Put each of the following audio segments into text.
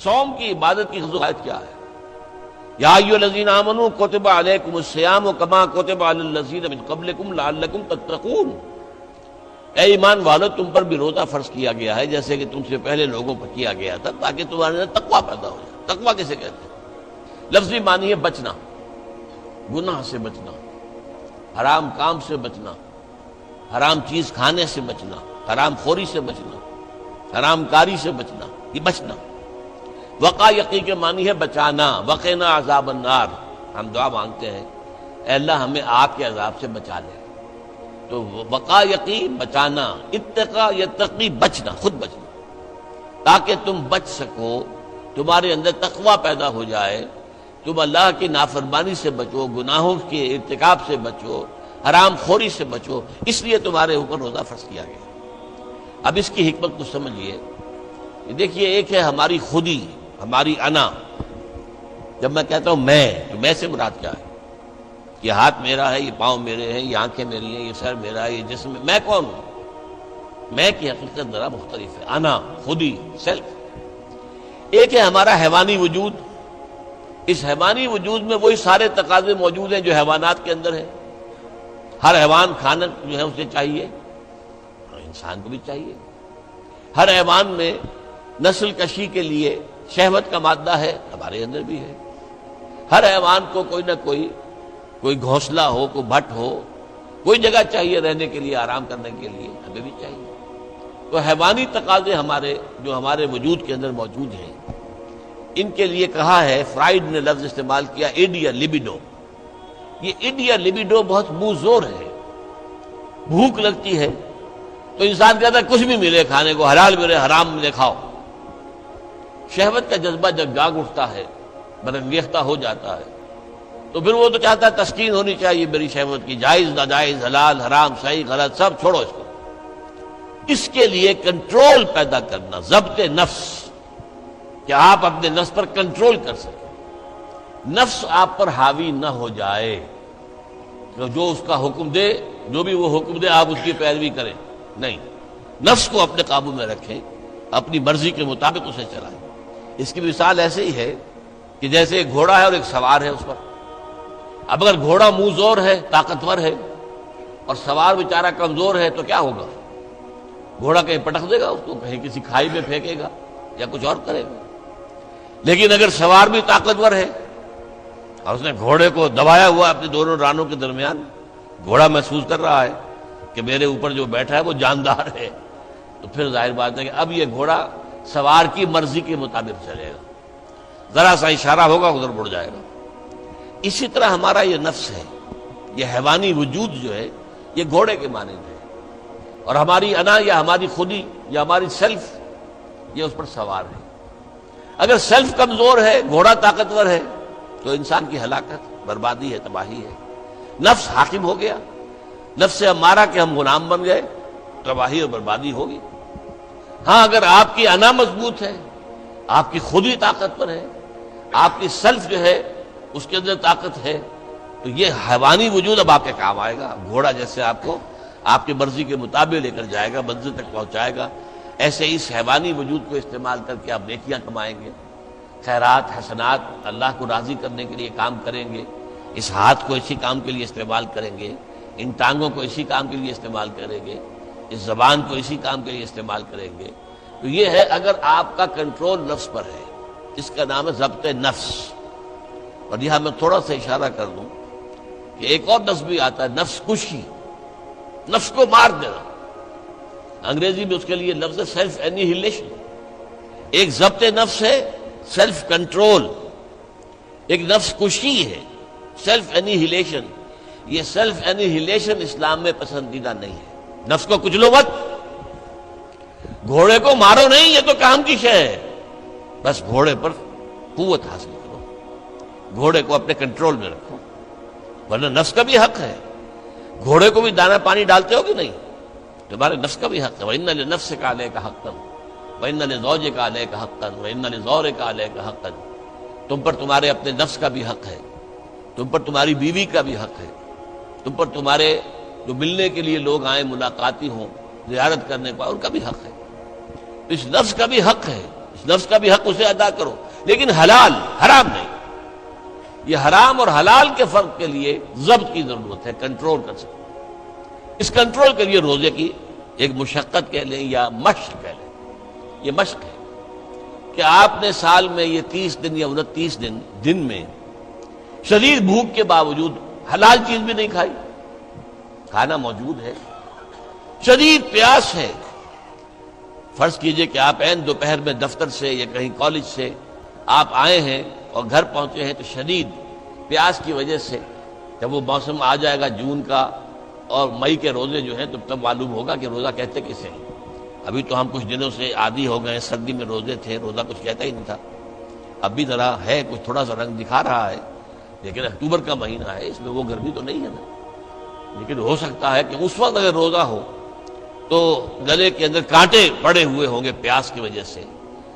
صوم کی عبادت کی خصوصیت کیا ہے؟ یا ایھا الذین آمنوا کتب علیکم الصیام کما کتب علی الذین من قبلکم لعلکم تتقون، اے ایمان والو تم پر بھی روزہ فرض کیا گیا ہے جیسے کہ تم سے پہلے لوگوں پر کیا گیا تھا تاکہ تمہارے اندر تقویٰ پیدا ہو جائے۔ تقویٰ کسے کہتے ہیں؟ لفظی معنی ہے بچنا، گناہ سے بچنا، حرام کام سے بچنا، حرام چیز کھانے سے بچنا، حرام خوری سے بچنا، حرام کاری سے بچنا، یہ بچنا۔ وقا یقی کے معنی ہے بچانا، وقنا عذاب النار، ہم دعا مانگتے ہیں اے اللہ ہمیں آگ کے عذاب سے بچا لے۔ تو وقا یقی بچانا، اتقا یتقی بچنا، خود بچنا، تاکہ تم بچ سکو، تمہارے اندر تقویٰ پیدا ہو جائے، تم اللہ کی نافرمانی سے بچو، گناہوں کے ارتکاب سے بچو، حرام خوری سے بچو، اس لیے تمہارے اوپر روزہ فرض کیا گیا۔ اب اس کی حکمت کو سمجھیے۔ دیکھیے ایک ہے ہماری خودی، ہماری انا۔ جب میں کہتا ہوں میں، تو میں سے مراد کیا ہے؟ یہ ہاتھ میرا ہے، یہ پاؤں میرے ہیں، یہ آنکھیں میری ہیں، یہ سر میرا ہے، یہ جسم، میں کون ہوں؟ میں کی حقیقت ذرا مختلف ہے، انا، خودی، سیلف۔ ایک ہے ہمارا حیوانی وجود، اس حیوانی وجود میں وہی سارے تقاضے موجود ہیں جو حیوانات کے اندر ہیں۔ ہر حیوان کھانا جو ہے اسے چاہیے، انسان کو بھی چاہیے۔ ہر حیوان میں نسل کشی کے لیے شہوت کا مادہ ہے، ہمارے اندر بھی ہے۔ ہر حیوان کو کوئی نہ کوئی گھونسلہ ہو، کوئی بھٹ ہو، کوئی جگہ چاہیے رہنے کے لیے، آرام کرنے کے لیے، ہمیں بھی چاہیے۔ تو حیوانی تقاضے ہمارے جو ہمارے وجود کے اندر موجود ہیں، ان کے لیے کہا ہے، فرائیڈ نے لفظ استعمال کیا ایڈیا لیبیڈو۔ یہ ایڈیا لیبیڈو بہت منہ زور ہے۔ بھوک لگتی ہے تو انسان کہتا ہے کچھ بھی ملے کھانے کو، حلال ملے حرام ملے کھاؤ۔ شہوت کا جذبہ جب جاگ اٹھتا ہے، برانگیختہ ہو جاتا ہے، تو پھر وہ تو چاہتا ہے تسکین ہونی چاہیے میری شہوت کی، جائز ناجائز، حلال حرام، صحیح غلط، سب چھوڑو اس کو۔ اس کے لیے کنٹرول پیدا کرنا، ضبط نفس، کہ آپ اپنے نفس پر کنٹرول کر سکیں، نفس آپ پر حاوی نہ ہو جائے، جو اس کا حکم دے، جو بھی وہ حکم دے آپ اس کی پیروی کریں، نہیں، نفس کو اپنے قابو میں رکھیں، اپنی مرضی کے مطابق اسے چلائیں۔ اس کی مثال ایسے ہی ہے کہ جیسے ایک گھوڑا ہے اور ایک سوار ہے اس پر۔ اب اگر گھوڑا منہ زور ہے، طاقتور ہے، اور سوار بیچارہ کمزور ہے تو کیا ہوگا؟ گھوڑا کہیں پٹک دے گا اس کو، کہیں کسی کھائی میں پھینکے گا یا کچھ اور کرے گا۔ لیکن اگر سوار بھی طاقتور ہے اور اس نے گھوڑے کو دبایا ہوا اپنے دونوں رانوں کے درمیان، گھوڑا محسوس کر رہا ہے کہ میرے اوپر جو بیٹھا ہے وہ جاندار ہے، تو پھر ظاہر بات ہے کہ اب یہ گھوڑا سوار کی مرضی کے مطابق چلے گا، ذرا سا اشارہ ہوگا ادھر مڑ جائے گا۔ اسی طرح ہمارا یہ نفس ہے، یہ حیوانی وجود جو ہے، یہ گھوڑے کے مانند ہے، اور ہماری انا یا ہماری خودی یا ہماری سیلف یہ اس پر سوار ہے۔ اگر سیلف کمزور ہے، گھوڑا طاقتور ہے، تو انسان کی ہلاکت، بربادی ہے، تباہی ہے۔ نفس حاکم ہو گیا، نفس سے ہمارا کہ ہم غلام بن گئے، تباہی اور بربادی ہوگی۔ ہاں اگر آپ کی انا مضبوط ہے، آپ کی خودی طاقتور ہے، آپ کی سیلف جو ہے اس کے اندر طاقت ہے، تو یہ حیوانی وجود اب آپ کے کام آئے گا۔ گھوڑا جیسے آپ کو آپ کی مرضی کے مطابق لے کر جائے گا، منزل تک پہنچائے گا، ایسے اس حیوانی وجود کو استعمال کر کے آپ نیکیاں کمائیں گے، خیرات حسنات، اللہ کو راضی کرنے کے لیے کام کریں گے۔ اس ہاتھ کو اسی کام کے لیے استعمال کریں گے، ان ٹانگوں کو اسی کام کے لیے استعمال کریں گے، اس زبان کو اسی کام کے لیے استعمال کریں گے۔ تو یہ ہے اگر آپ کا کنٹرول نفس پر ہے، اس کا نام ہے ضبط نفس۔ اور یہاں میں تھوڑا سا اشارہ کر دوں کہ ایک اور لفظ بھی آتا ہے، نفس کشی، نفس کو مار دینا۔ انگریزی میں اس کے لیے لفظ ہے سیلف اینیہیلیشن۔ ایک ضبط نفس ہے، سیلف کنٹرول، ایک نفس کشی ہے، سیلف اینیہیلیشن۔ یہ سیلف اینیہیلیشن اسلام میں پسندیدہ نہیں ہے۔ نفس کو کچلو مت، گھوڑے کو مارو نہیں، یہ تو کام کی شے ہے، بس گھوڑے پر قوت حاصل کرو، گھوڑے کو اپنے کنٹرول میں رکھو، ورنہ نفس کا بھی حق ہے۔ گھوڑے کو بھی دانا پانی ڈالتے ہو کہ نہیں؟ تمہارے نفس کا بھی حق ہے۔ وَإِنَّ لِنَفْسِكَ عَلَيْكَ حَقًّا وَإِنَّ لِزَوْجِكَ عَلَيْكَ حَقًّا وَإِنَّ لِزَوْرِكَ عَلَيْكَ حَقًّا۔ تم پر تمہارے اپنے نفس کا بھی حق ہے، تم پر تمہاری بیوی کا بھی حق ہے، تم پر تمہارے جو ملنے کے لیے لوگ آئیں، ملاقاتی ہوں، زیارت کرنے کو، ان کا بھی حق ہے۔ اس نفس کا بھی حق ہے، نفس کا بھی حق اسے ادا کرو، لیکن حلال، حرام نہیں۔ یہ حرام اور حلال کے فرق کے لیے ضبط کی ضرورت ہے، کنٹرول کر سکتے۔ اس کنٹرول کے لیے روزے کی ایک مشقت کہہ لیں یا مشق کہہ لیں، یہ مشق ہے کہ آپ نے سال میں یہ 30 دن یا 29 دن میں شدید بھوک کے باوجود حلال چیز بھی نہیں کھائی، کھانا موجود ہے، شدید پیاس ہے۔ فرض کیجئے کہ آپ عین دوپہر میں دفتر سے یا کہیں کالج سے آپ آئے ہیں اور گھر پہنچے ہیں تو شدید پیاس کی وجہ سے، جب وہ موسم آ جائے گا جون کا اور مئی کے روزے جو ہیں تو تب معلوم ہوگا کہ روزہ کہتے کسے ہیں۔ ابھی تو ہم کچھ دنوں سے عادی ہو گئے، سردی میں روزے تھے، روزہ کچھ کہتا ہی نہیں تھا، اب بھی ذرا ہے، کچھ تھوڑا سا رنگ دکھا رہا ہے، لیکن اکتوبر کا مہینہ ہے، اس میں وہ گرمی تو نہیں ہے نا۔ لیکن ہو سکتا ہے کہ اس وقت اگر روزہ ہو تو گلے کے اندر کانٹے پڑے ہوئے ہوں گے پیاس کی وجہ سے،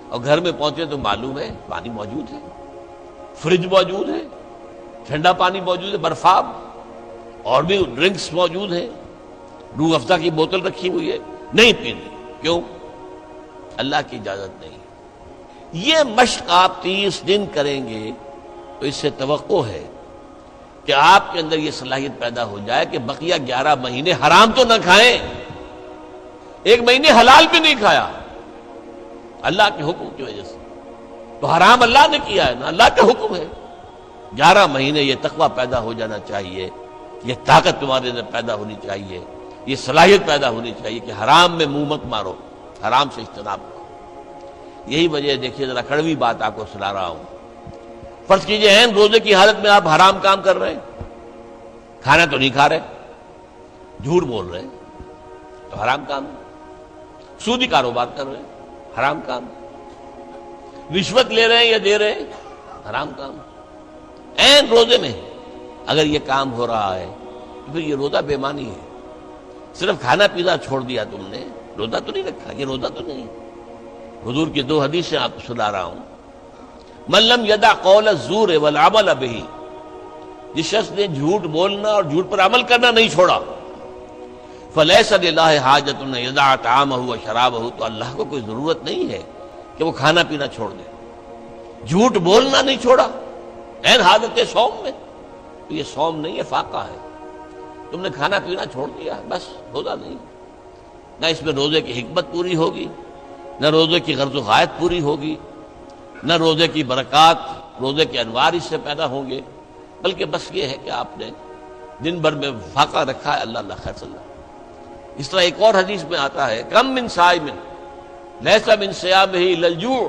اور گھر میں پہنچے تو معلوم ہے پانی موجود ہے، فریج موجود ہے، ٹھنڈا پانی موجود ہے، برفاب اور بھی ڈرنکس موجود ہیں، روح افزا کی بوتل رکھی ہوئی ہے، نہیں پینی۔ کیوں؟ اللہ کی اجازت نہیں۔ یہ مشق آپ 30 دن کریں گے تو اس سے توقع ہے کہ آپ کے اندر یہ صلاحیت پیدا ہو جائے کہ بقیہ 11 مہینے حرام تو نہ کھائیں، ایک مہینے حلال بھی نہیں کھایا اللہ کے حکم کی وجہ سے، تو حرام اللہ نے کیا ہے نا، اللہ کا حکم ہے۔ 11 مہینے یہ تقویٰ پیدا ہو جانا چاہیے، یہ طاقت تمہارے اندر پیدا ہونی چاہیے، یہ صلاحیت پیدا ہونی چاہیے کہ حرام میں منہ مت مارو، حرام سے اجتناب کرو۔ یہی وجہ دیکھیے، ذرا کڑوی بات آپ کو سنا رہا ہوں۔ فرض کیجئے عین روزے کی حالت میں آپ حرام کام کر رہے ہیں، کھانا تو نہیں کھا رہے، جھوٹ بول رہے ہیں تو حرام کام ہے، سودی کاروبار کر رہے ہیں حرام کام، رشوت لے رہے ہیں یا دے رہے ہیں حرام کام۔ عین روزے میں اگر یہ کام ہو رہا ہے تو پھر یہ روزہ بے معنی ہے۔ صرف کھانا پینا چھوڑ دیا تم نے، روزہ تو نہیں رکھا، یہ روزہ تو نہیں۔ حضور کی 2 حدیثیں آپ کو سنا رہا ہوں۔ من لم یدع قول الزور والعمل به، جس شخص نے جھوٹ بولنا اور جھوٹ پر عمل کرنا نہیں چھوڑا، فلیس للہ حاجۃ ان یدع طعامہ وشرابہ، تو اللہ کو کوئی ضرورت نہیں ہے کہ وہ کھانا پینا چھوڑ دے۔ جھوٹ بولنا نہیں چھوڑا عین حالت صوم میں، تو یہ صوم نہیں ہے، فاقہ ہے۔ تم نے کھانا پینا چھوڑ دیا، بس روزہ نہیں۔ نہ اس میں روزے کی حکمت پوری ہوگی، نہ روزے کی غرض و غایت پوری ہوگی، نہ روزے کی برکات، روزے کے انوار اس سے پیدا ہوں گے، بلکہ بس یہ ہے کہ آپ نے دن بھر میں فاقہ رکھا ہے، اللہ اللہ خیر صلی اللہ۔ اس طرح ایک اور حدیث میں آتا ہے، کم من صائم لیس من صیامہ الا الجوع،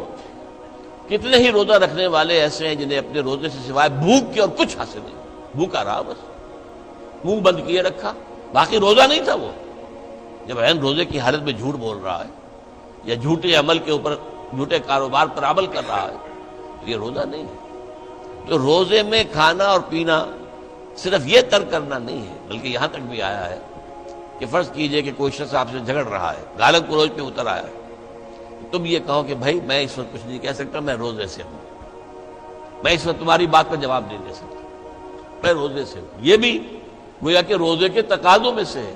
کتنے ہی روزہ رکھنے والے ایسے ہیں جنہیں اپنے روزے سے سوائے بھوک کے اور کچھ حاصل نہیں، بھوکا رہا، بس منہ بند کیے رکھا، باقی روزہ نہیں تھا وہ۔ جب عین روزے کی حالت میں جھوٹ بول رہا ہے یا جھوٹے عمل کے اوپر، جھوٹے کاروبار پر عمل کر رہا ہے تو یہ روزہ نہیں ہے۔ تو روزے میں کھانا اور پینا صرف یہ ترک کرنا نہیں ہے، بلکہ یہاں تک بھی آیا ہے کہ فرض کیجئے کہ کوئی شخص آپ سے جھگڑ رہا ہے، گالن گلوچ پہ اتر آیا ہے، تم یہ کہو کہ بھائی میں اس وقت کچھ نہیں کہہ سکتا، میں روزے سے ہوں، میں اس وقت تمہاری بات پر جواب نہیں دے سکتا، میں روزے سے ہوں۔ یہ بھی گویا کہ روزے کے تقاضوں میں سے ہے،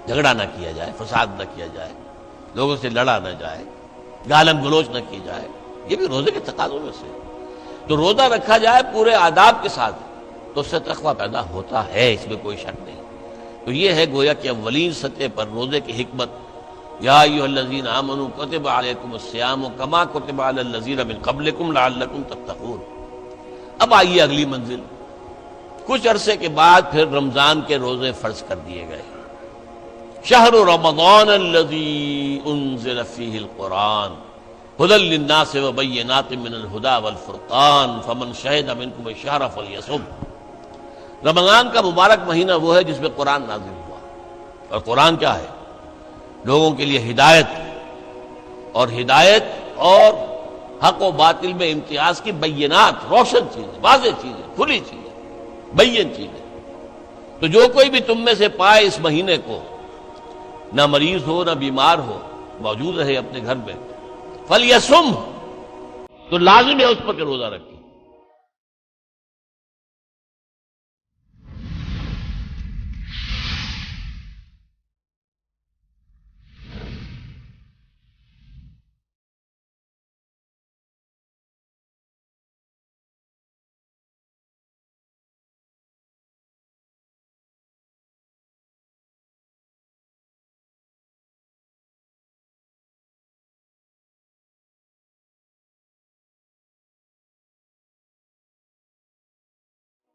جھگڑا نہ کیا جائے، فساد نہ کیا جائے، لوگوں سے لڑا نہ جائے، گالم گلوچ نہ کی جائے، یہ بھی روزے کے تقاضوں میں سے ہے۔ تو روزہ رکھا جائے پورے آداب کے ساتھ تو اس سے تقویٰ پیدا ہوتا ہے، اس میں کوئی شک نہیں۔ تو یہ ہے گویا کہ اولین سطح پر روزے کی حکمت، یا ایھا الذین آمنوا کتب علیکم الصیام کما کتب علی الذین من قبلکم لعلکم تتقون۔ اب آئیے اگلی منزل، کچھ عرصے کے بعد پھر رمضان کے روزے فرض کر دیے گئے۔ شہر رمضان الذی انزل فیہ القرآن ھدی للناس وبینات من الھدی والفرقان فمن شہد منکم الشہر فلیصم۔ رمضان کا مبارک مہینہ وہ ہے جس میں قرآن نازل ہوا، اور قرآن کیا ہے؟ لوگوں کے لیے ہدایت، اور ہدایت اور حق و باطل میں امتیاز کی بینات، روشن چیزیں، واضح چیزیں، کھلی چیزیں، بین چیزیں۔ تو جو کوئی بھی تم میں سے پائے اس مہینے کو، نہ مریض ہو نہ بیمار ہو، موجود رہے اپنے گھر میں، فلیصم، تو لازم ہے اس پر کہ روزہ رکھے۔